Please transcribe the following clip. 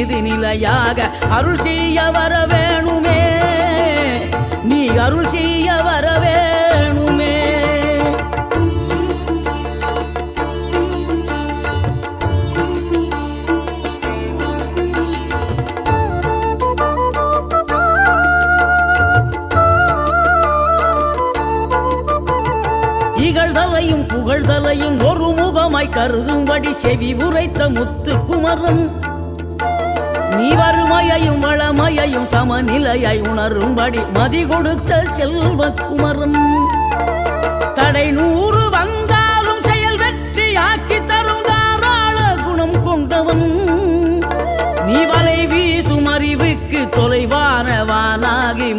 மீது நிலையாக அருள் செய்ய வர வேணுமே, நீ அருள் செய்ய வர வேணுமே. இகழ்தலையும் புகழ்தலையும் ஒரு முகமாய் கருதும்படி செவி உரைத்த முத்து குமரன், நீ வறுமையையும் வளமையையும் சமநிலையை உணரும்படி மதி கொடுத்த செல்வ குமரன். தடை 100 வந்தாலும் செயல் வெற்றி ஆக்கி தரும் தாராள குணம் கொண்டவன், நீ வலை வீசும் அறிவுக்கு தொலைவானவானாகி